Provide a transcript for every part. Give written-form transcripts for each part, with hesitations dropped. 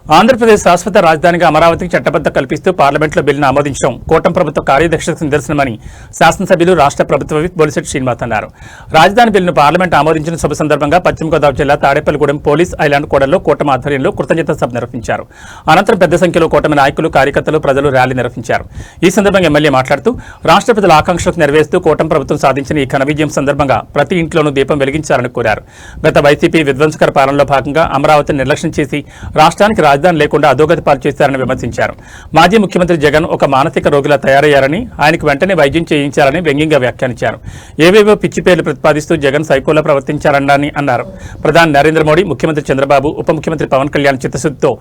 ఆంధ్రప్రదేశ్ శాశ్వత రాజధానిగా అమరావతికి చట్టబద్ధ కల్పిస్తూ పార్లమెంట్లో బిల్లును ఆమోదించడం కూటమి ప్రభుత్వ కార్యదక్షతకు నిదర్శనమని శాసనసభ్యులు రాష్ట్ర ప్రభుత్వ విప్ బొలిశెట్టి శ్రీనివాస్ అన్నారు. రాజధాని బిల్లును పార్లమెంట్ ఆమోదించిన శుభ సందర్భంగా పశ్చిమ గోదావరి జిల్లా తాడేపల్లిగూడెం పోలీస్ ఐలాండ్ కూడల్లో కూటమి ఆధ్వర్యంలో కృతజ్ఞతా సభ నిర్వహించారు. అనంతరం పెద్ద సంఖ్యలో కూటమి నాయకులు, కార్యకర్తలు, ప్రజలు ర్యాలీ నిర్వహించారు. ఈ సందర్భంగా ఎమ్మెల్యే మాట్లాడుతూ రాష్ట్ర ప్రజల ఆకాంక్షలకు నెరవేరుస్తూ కూటమి ప్రభుత్వం సాధించిన ఈ ఘన విజయం సందర్భంగా ప్రతి ఇంట్లోనూ దీపం వెలిగించాలని కోరారు. గత వైసీపీ విధ్వంసకర పాలనలో భాగంగా అమరావతిని నిర్లక్ష్యం చేసి రాష్ట్రానికి రాజధాని లేకుండా అధోగతి పాలు చేశారని విమర్శించారు. మాజీ ముఖ్యమంత్రి జగన్ ఒక మానసిక రోగిలా తయారయ్యారని, ఆయనకు వెంటనే వైద్యం చేయించాలని వ్యంగ్యంగా వ్యాఖ్యానించారు. ఏవేవో పిచ్చి పేర్లు ప్రతిపాదిస్తూ జగన్ సైకోలా ప్రవర్తించారని అన్నారు. ప్రధాని నరేంద్ర మోడీ, ముఖ్యమంత్రి చంద్రబాబు, ఉప ముఖ్యమంత్రి పవన్ కళ్యాణ్ చిత్తశుద్ధితో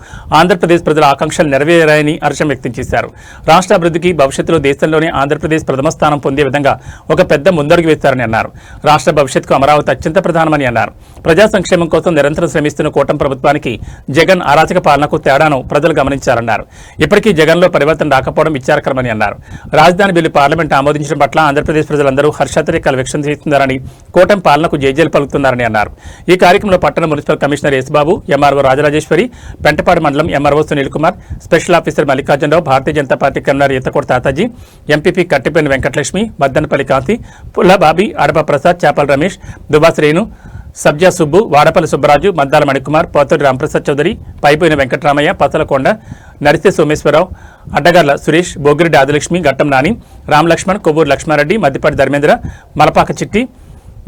ఆంధ్రప్రదేశ్ ప్రజల ఆకాంక్షలు నెరవేరాయని హర్షం వ్యక్తం చేశారు. రాష్ట్ర అభివృద్ధికి భవిష్యత్తులో దేశంలోనే ఆంధ్రప్రదేశ్ ప్రథమ స్థానం పొందే విధంగా ఒక పెద్ద ముందడుగు వేస్తారని అన్నారు. రాష్ట్ర భవిష్యత్తుకు అమరావతి అత్యంత ప్రధానమని అన్నారు. ప్రజా సంక్షేమం కోసం నిరంతరం శ్రమిస్తున్న కూటమి ప్రభుత్వానికి జగన్ అరాచక పాలనకు తేడాను ప్రజలు గమనించారన్నారు. ఇప్పటికీ జగన్లో పరివర్తన రాకపోవడం విచారకరమని అన్నారు. రాజధాని బిల్లు పార్లమెంట్ ఆమోదించడం పట్ల ఆంధ్రప్రదేశ్ ప్రజలందరూ హర్షాతిరేకాలు వ్యక్తం చేస్తున్నారని, కూటమి పాలనకు జైజేలు పలుకుతున్నారని అన్నారు. ఈ కార్యక్రమంలో పట్టణ municipal commissioner Yesubabu, MRO Rajarajeswari, Pentapadu మండలం MRO Sunil Kumar, special officer Mallikarjunarao, Bharatiya Janata party convener Eethakota Tataji, MPP Kattipeni Venkatalakshmi, Maddanapalli Kanthi, Pullababi, Adapa Prasad, Chepala Ramesh, Dubas Renu, సబ్జా సుబ్బు, వాడపల్లి సుబ్బరాజు, మద్దాల మణికుమార్, పోతూరి రాంప్రసాద్ చౌదరి, పైపోయిన వెంకటరామయ్య, పతలకొండ, నరిసే సోమేశ్వరరావు, అడ్డగార్ల సురేష్, బోగిరెడ్డి ఆదిలక్ష్మి, గట్టం నాని, రామలక్ష్మణ్, కొవ్వూరు లక్ష్మారెడ్డి, మద్దిపాటి ధర్మేంద్ర, మలపాక చిట్టి,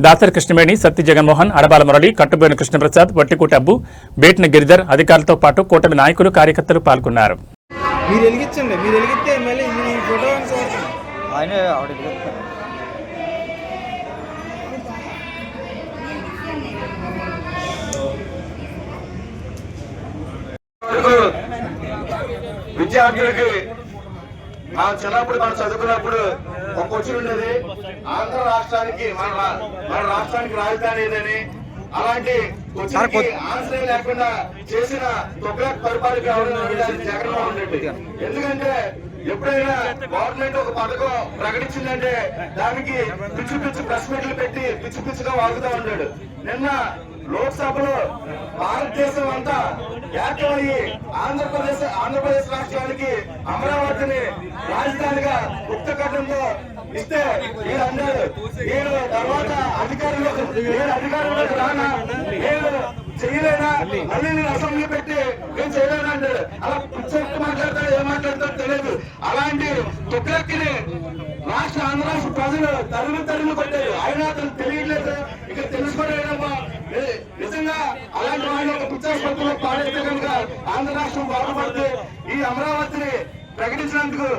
దాసరి కృష్ణవేణి, సత్తి జగన్మోహన్, అడబాల మురళి, కట్టుబోయిన కృష్ణప్రసాద్, వట్టికూటి అబ్బు, బేటిన గిరిధర్ అధికారులతో పాటు కూటమి నాయకులు, కార్యకర్తలు పాల్గొన్నారు. విద్యార్థులకి చిన్నప్పుడు మనం చదువుకున్నప్పుడు ఒక క్వశ్చన్ ఉండేది, ఆంధ్ర రాష్ట్రానికి మన రాష్ట్రానికి రాజధాని ఏదని. అలాంటి క్వశ్చన్ ఆన్సర్ లేకుండా చేసిన తొగ్లక్ పరిపాలన జగన్మోహన్ రెడ్డి. ఎందుకంటే ఎప్పుడైనా గవర్నమెంట్ ఒక పథకం ప్రకటించిందంటే దానికి పిచ్చి పిచ్చి ప్రెస్ మీట్లు పెట్టి పిచ్చి పిచ్చిగా వాగుతూ ఉన్నాడు. నిన్న లోక్సభలో భారతదేశం అంతా ఏకమయ్యి ఆంధ్రప్రదేశ్ రాష్ట్రానికి అమరావతిని రాజధానిగా గుప్తకట్టంతో ఇస్తే వీళ్ళందరూ నేను తర్వాత అధికారంలోకి రానా, నేను చేయలేనా, మళ్ళీ నేను అసెంబ్లీ పెట్టి నేను చేయలేనా అంటాడు. అలా పిచ్చెక్కి మాట్లాడతాడు, ఏం మాట్లాడతాడో తెలియదు. అలాంటి తుగ్లక్కిని ఆంధ్ర రాష్ట్ర ప్రజలు తరిమి కొట్టారు. అయినా అతను తెలియట్లేదు, ఇక తెలుసుకోలేదమ్మా. నిజంగా అలాంటి వాళ్ళు ఒక పిచ్చాసుపత్రిలో పాడైతే కనుక ఆంధ్ర రాష్ట్రం బాగుపడితే ఈ అమరావతిని ప్రకటించినందుకు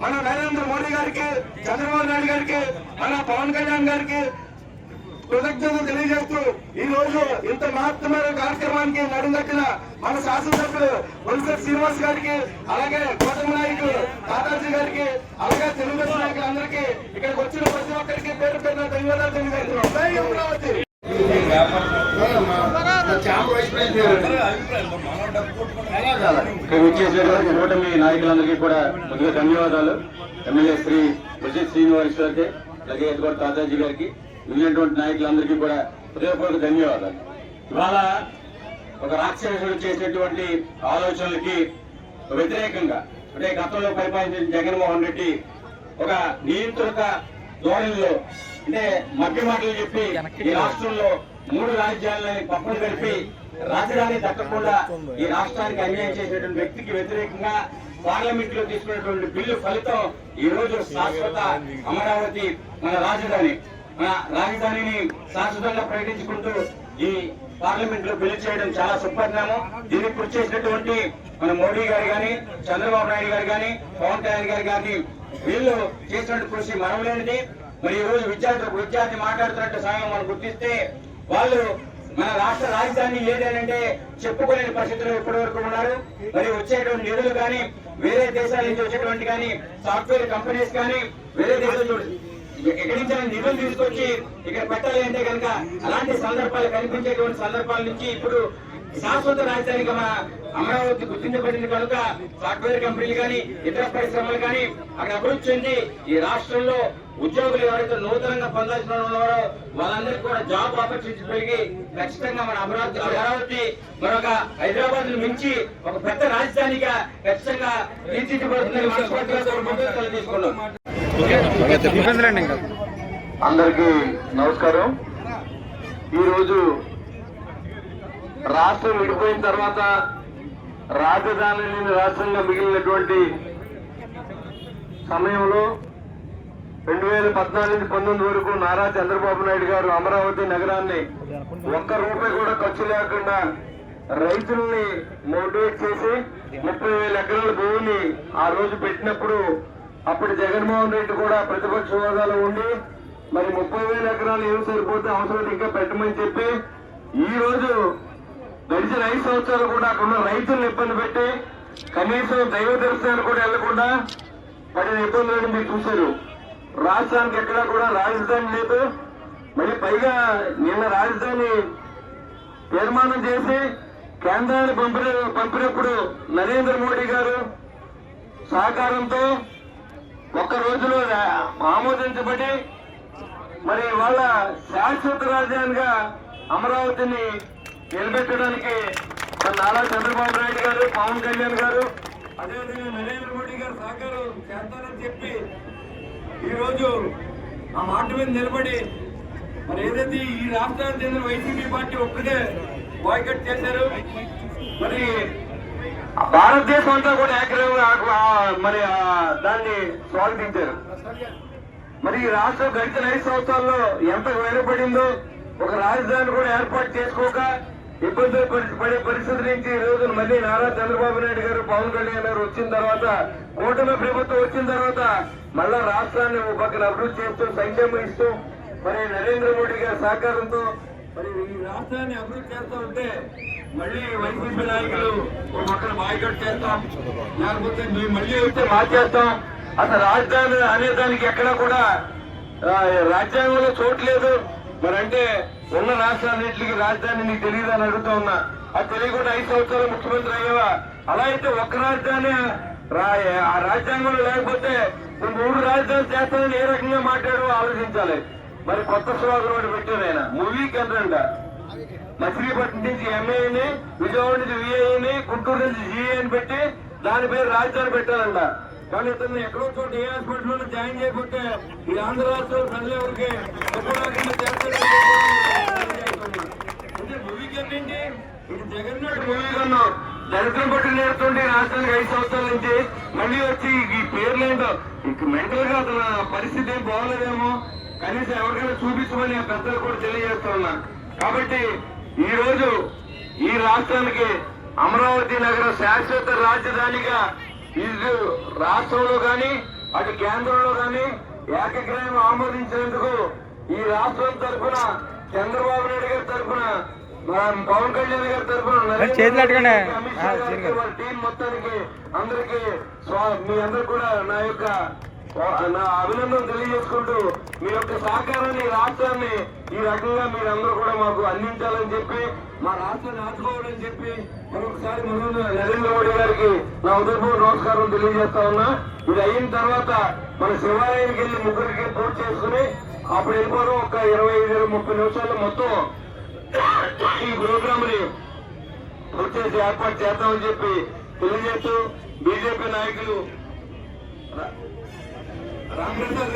మన నరేంద్ర మోడీ గారికి, చంద్రబాబు నాయుడు గారికి, మన పవన్ కళ్యాణ్ గారికి కృతజ్ఞతలు తెలియజేస్తూ ఈ రోజు ఇంత మహత్తమైన కార్యక్రమానికి నడుంగట్టిన మన శాసనసభ్యులు బొలిశెట్టి శ్రీనివాస్ గారికి, అలాగే కూటమి నాయకులు తాతాజీ గారికి, అలాగే తెలుగుదేశం నాయకులు అందరికీ, ఇక్కడికి వచ్చిన ప్రతి ఒక్కరికి పేరు పేరున ధన్యవాదాలు తెలియజేస్తున్నాం. అమరావతి కూటమి నాయకులందరికీ కూడా ముందుగా ధన్యవాదాలు. ఎమ్మెల్యే శ్రీ బొలిశెట్టి శ్రీనివాస్ గారికి, అలాగే ఎదుగుడు తాతాజీ గారికి, మిగిలినటువంటి నాయకులందరికీ కూడా హృదయపూర్వక ధన్యవాదాలు. ఇవాళ ఒక రాక్షసుడు చేసేటువంటి ఆలోచనలకి వ్యతిరేకంగా, అంటే గతంలో పరిపాలించిన జగన్మోహన్ రెడ్డి ఒక నియంత్రిత ధోరణిలో, అంటే మధ్య మాటలు చెప్పి ఈ రాష్ట్రంలో 3 రాజ్యాలని పక్కన కలిపి రాజధాని దక్కకుండా ఈ రాష్ట్రానికి అన్యాయం చేసేటువంటి వ్యక్తికి వ్యతిరేకంగా పార్లమెంట్ లో తీసుకున్నటువంటి బిల్లు ఫలితం ఈ రోజు శాశ్వత అమరావతి మన రాజధానిని శాశ్వతంగా ప్రకటించుకుంటూ ఈ పార్లమెంట్ లో బిల్లు చేయడం చాలా సుపరిణామం. దీనికి కృషి చేసినటువంటి మన మోడీ గారు కానీ, చంద్రబాబు నాయుడు గారు కానీ, పవన్ కళ్యాణ్ గారు కానీ, వీళ్ళు చేసినటువంటి కృషి మరవలేనిది. మరి ఈ రోజు విద్యార్థి మాట్లాడుతున్నట్టు సమయం మనం గుర్తిస్తే వాళ్ళు మన రాష్ట్ర రాజధాని ఏదేనంటే చెప్పుకోలేని పరిస్థితుల్లో ఇప్పటి వరకు ఉన్నారు. మరి వచ్చేటువంటి నిధులు కానీ, వేరే దేశాల నుంచి వచ్చేటువంటి కానీ, సాఫ్ట్వేర్ కంపెనీస్ కానీ, వేరే దేశాలు ఎక్కడి నుంచి నిధులు తీసుకొచ్చి ఇక్కడ పెట్టాలి అంటే కనుక అలాంటి సందర్భాలు కనిపించేటువంటి సందర్భాల నుంచి ఇప్పుడు శాశ్వత రాజధానిగా మన అమరావతి గుర్తించబడింది కనుక సాఫ్ట్వేర్ కంపెనీలు కానీ ఇతర పరిశ్రమలు కానీ అక్కడ అభివృద్ధి చెంది ఈ రాష్ట్రంలో ఉద్యోగులు ఎవరైతే నూతనంగా పొందాల్సిన ఉన్నారో వాళ్ళందరికీ కూడా జాబ్ ఆపర్చునిటీ పెరిగి ఖచ్చితంగా మన అమరావతి మరొక హైదరాబాద్ ను మించి ఒక పెద్ద రాజధానిగా ఖచ్చితంగా తీర్చిదిద్దబడుతుందని మనస్ఫూర్తిగా తీసుకున్నాం. అందరికీ నమస్కారం. ఈరోజు రాష్ట్రం విడిపోయిన తర్వాత రాజధాని లేని రాష్ట్రంగా మిగిలినటువంటి సమయంలో 2014-19 వరకు నారా చంద్రబాబు నాయుడు గారు అమరావతి నగరాన్ని ఒక్క రూపాయి కూడా ఖర్చు లేకుండా రైతుల్ని మోటివేట్ చేసి 30,000 ఎకరాల భూమిని ఆ రోజు పెట్టినప్పుడు అప్పుడు జగన్మోహన్ రెడ్డి కూడా ప్రతిపక్ష హోదాలో ఉండి మరి 30,000 ఎకరాలు ఏం సరిపోతే అవసరం ఇంకా పెట్టమని చెప్పి ఈ రోజు గడిచిన 5 సంవత్సరాలు కూడా అక్కడ రైతులను ఇబ్బంది పెట్టి కనీసం దైవ దర్శనాలు కూడా వెళ్లకుండా పడిన ఇబ్బందులను మీరు చూశారు. రాష్ట్రానికి ఎక్కడా కూడా రాజధాని లేదు. మరి పైగా నిన్న రాజధాని తీర్మానం చేసి కేంద్రాన్ని పంపినప్పుడు నరేంద్ర మోడీ గారు సహకారంతో ఒక్క రోజులో ఆమోదించబడి మరి వాళ్ళ శాశ్వత రాజధానిగా అమరావతిని నిలబెట్టడానికి నారా చంద్రబాబు నాయుడు గారు, పవన్ కళ్యాణ్ గారు, అదేవిధంగా నరేంద్ర మోడీ గారు సహకారం చేస్తారని చెప్పి ఈ రోజు ఆ మాట మీద నిలబడి మరి ఏదైతే ఈ రాష్ట్రానికి చెందిన వైసీపీ పార్టీ ఒక్కటే బాయ్కట్ చేశారు. మరి భారతదేశం అంతా కూడా ఏకగ్రీవంగా మరి దాన్ని స్వాగతించారు. మరి ఈ రాష్ట్రం గడిచిన 5 సంవత్సరాల్లో ఎంత వెనుకబడిందో, ఒక రాజధాని కూడా ఏర్పాటు చేసుకోక ఇబ్బందులు పడే పరిస్థితి నుంచి ఈ రోజు మళ్ళీ నారా చంద్రబాబు నాయుడు గారు, పవన్ కళ్యాణ్ గారు వచ్చిన తర్వాత, కూటమి ప్రభుత్వం వచ్చిన తర్వాత మళ్ళా రాష్ట్రాన్ని ఒక పక్కన అభివృద్ధి చేస్తూ సంక్షేమం ఇస్తూ మరి నరేంద్ర మోడీ గారి సహకారంతో మరి ఈ రాష్ట్రాన్ని అభివృద్ధి చేస్తూ ఉంటే మళ్ళీ వైసీపీ నాయకులు ఒక పక్కన బాయ్కట్ చేస్తాం, లేకపోతే మేము మళ్ళీ వస్తే మార్చేస్తాం. అసలు రాజధాని అనేదానికి ఎక్కడా కూడా రాజ్యాంగంలో చోటు లేదు. మరి అంటే ఉన్న రాష్ట్రాలన్నింటికి రాజధాని నీకు తెలియదని అడుగుతా ఉన్నా. అది తెలియకుండా 5 సంవత్సరాలు ముఖ్యమంత్రి అయ్యావా? అలా అయితే ఒక్క రాజధాని ఆ రాజ్యాంగంలో లేకపోతే 3 రాజధానులు చేస్తానని ఏ రకంగా మాట్లాడో ఆలోచించాలి. మరి కొత్త స్లోగన్ ఒకటి పెట్టారు ఆయన, మూవీ కేంద్రంట. మచిలీపట్నం నుంచి ఎంఏని, విజయవాడ నుంచి విఐని, గుంటూరు నుంచి జిఏని పెట్టి దాని పేరు రాజధాని పెట్టాలంట. కానీ ఇతను ఎక్కడో చోట ఏ హాస్పిటల్లో జాయిన్ చేయకపోతే ఈ ఆంధ్ర రాష్ట్రం ప్రజలు ఎవరికి మూవీకి ఏంటి ఇది జగన్నాథ్ మూవీ కన్నా దరిద్రం పట్టి నేర్చుంటే రాష్ట్రానికి 5 సంవత్సరాల నుంచి మళ్ళీ వచ్చి ఈ పేర్లేంటో ఇంక మెంటల్ గా అతను పరిస్థితి ఏం బాగోలేదేమో, కనీసం ఎవరికైనా చూపించమని పెద్దలు కూడా తెలియజేస్తా ఉన్నా. కాబట్టి ఈ రోజు ఈ రాష్ట్రానికి అమరావతి నగరం శాశ్వత రాజధానిగా ఇటు రాష్ట్రంలో కానీ అటు కేంద్రంలో కానీ ఏకగ్రీవం ఆమోదించినందుకు ఈ రాష్ట్రం తరఫున చంద్రబాబు నాయుడు గారి తరఫున, పవన్ కళ్యాణ్ గారి తరఫున టీం మొత్తానికి అందరికీ మీ అందరు కూడా నా అభినందన తెలియజేసుకుంటూ మీ యొక్క సహకారాన్ని రాష్ట్రాన్ని ఈ రకంగా మీరందరూ కూడా మాకు అందించాలని చెప్పి, మా రాష్ట్రాన్ని ఆదుకోవాలని చెప్పి మరొకసారి నరేంద్ర మోడీ గారికి నా ఉదయపూర్వ నమస్కారం తెలియజేస్తా ఉన్నా. ఇది అయిన తర్వాత మన శివాలయానికి వెళ్ళి ముగ్గురికి పూర్తి చేసుకుని అప్పుడు వెళ్ళిపోవడం ఒక 25-30 నిమిషాల్లో మొత్తం ఈ ప్రోగ్రామ్ ని పూర్తి చేసి ఏర్పాటు చేద్దామని చెప్పి తెలియజేస్తూ బీజేపీ నాయకులు రామప్రసాద్